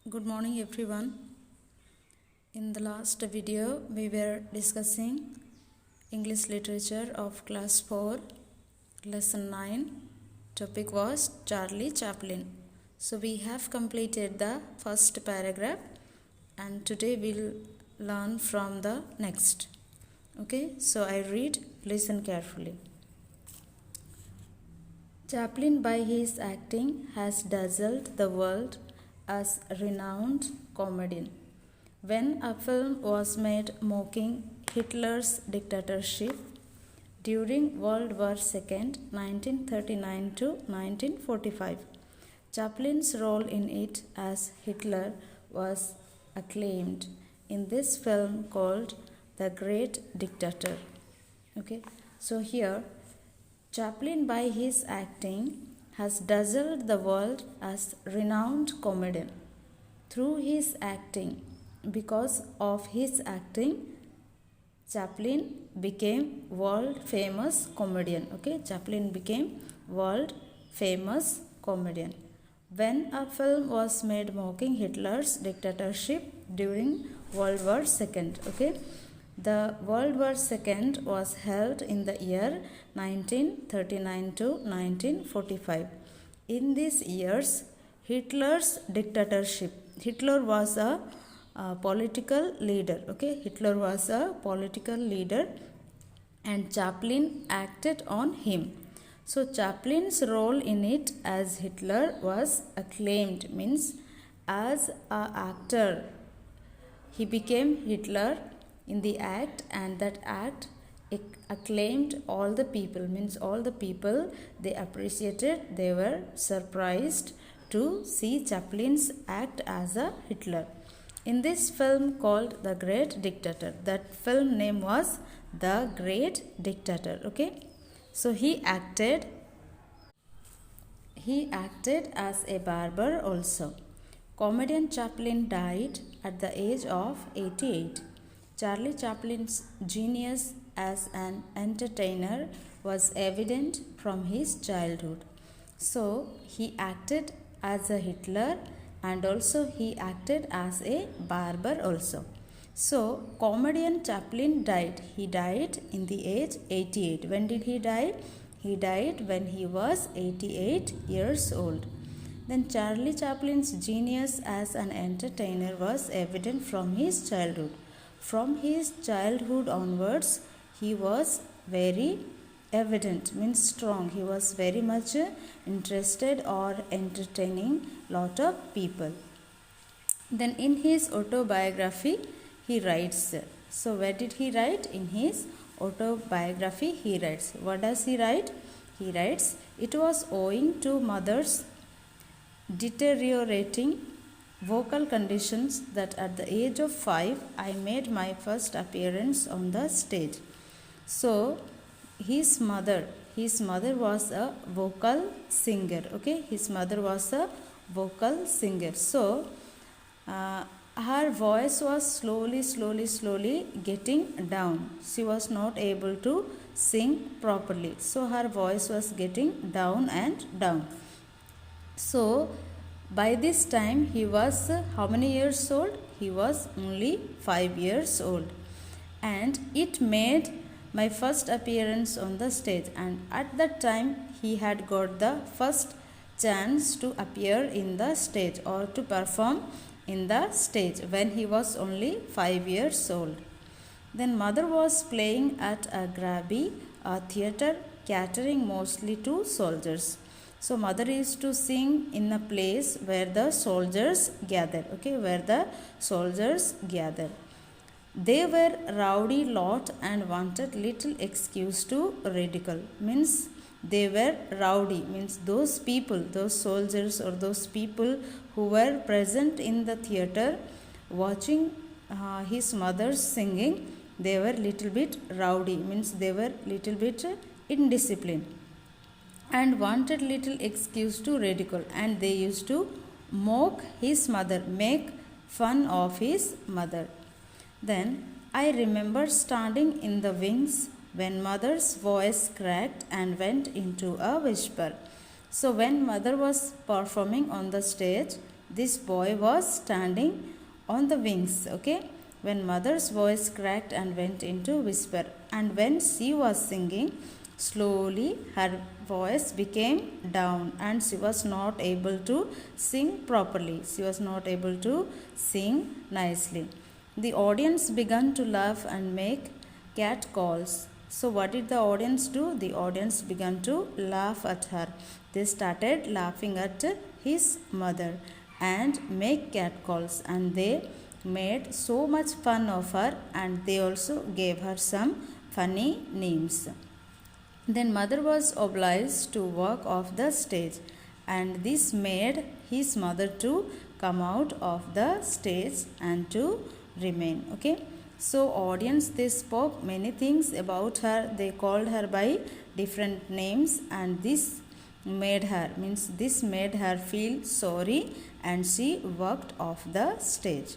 Good morning everyone. In the last video we were discussing English literature of class 4 lesson 9. Topic was Charlie Chaplin. So we have completed the first paragraph and today we'll learn from the next. Okay, so I read, listen carefully. Chaplin by his acting has dazzled the world as a renowned comedian. When a film was made mocking Hitler's dictatorship during World War II, 1939 to 1945, Chaplin's role in it as Hitler was acclaimed in this film called The Great Dictator. Okay, so here Chaplin by his acting has dazzled the world as renowned comedian. Through his acting, because of his acting, Chaplin became world famous comedian. Okay, Chaplin became world famous comedian. When a film was made mocking Hitler's dictatorship during World War II. Okay, the World War II was held in the year 1939 to 1945. In these years, Hitler's dictatorship. Hitler was a political leader. Okay, Hitler was a political leader, and Chaplin acted on him. So Chaplin's role in it as Hitler was acclaimed. Means as an actor, he became Hitler in the act, and that act acclaimed all the people. Means all the people, they appreciated, they were surprised to see Chaplin's act as a Hitler. In this film called The Great Dictator, that film name was The Great Dictator. Okay, so he acted as a barber also. Comedian Chaplin died at the age of 88. Charlie Chaplin's genius as an entertainer was evident from his childhood. So he acted as a Hitler and also he acted as a barber also. So comedian Chaplin died. He died in the age 88. When did he die? He died when he was 88 years old. Then Charlie Chaplin's genius as an entertainer was evident from his childhood. From his childhood onwards, he was very evident, means strong. He was very much interested or entertaining lot of people. Then in his autobiography, he writes. So where did he write? In his autobiography, he writes. What does he write? He writes, it was owing to mother's deteriorating vocal conditions that at the age of 5 I made my first appearance on the stage. So his mother was a vocal singer. Okay, his mother was a vocal singer. So her voice was slowly getting down. She was not able to sing properly. So her voice was getting down and down. So by this time he was how many years old? He was only 5 years old. And it made my first appearance on the stage. And at that time he had got the first chance to appear in the stage or to perform in the stage when he was only 5 years old. Then mother was playing at a Grabby, a theatre catering mostly to soldiers. So mother used to sing in a place where the soldiers gather. Okay, where the soldiers gather. They were rowdy lot and wanted little excuse to ridicule. Means they were rowdy. Means those people, those soldiers or those people who were present in the theatre watching his mother's singing, they were little bit rowdy. Means they were little bit indisciplined and wanted little excuse to ridicule, and they used to mock his mother, make fun of his mother. Then I remember standing in the wings when mother's voice cracked and went into a whisper. So when mother was performing on the stage, this boy was standing on the wings. Okay, when mother's voice cracked and went into whisper, and when she was singing slowly, her voice became down and she was not able to sing properly. She was not able to sing nicely. The audience began to laugh and make cat calls. So what did the audience do? The audience began to laugh at her. They started laughing at his mother and make cat calls, and they made so much fun of her, and they also gave her some funny names. Then mother was obliged to walk off the stage, and this made his mother to come out of the stage and to remain. Okay, so audience, they spoke many things about her. They called her by different names, and this made her feel sorry, and she walked off the stage.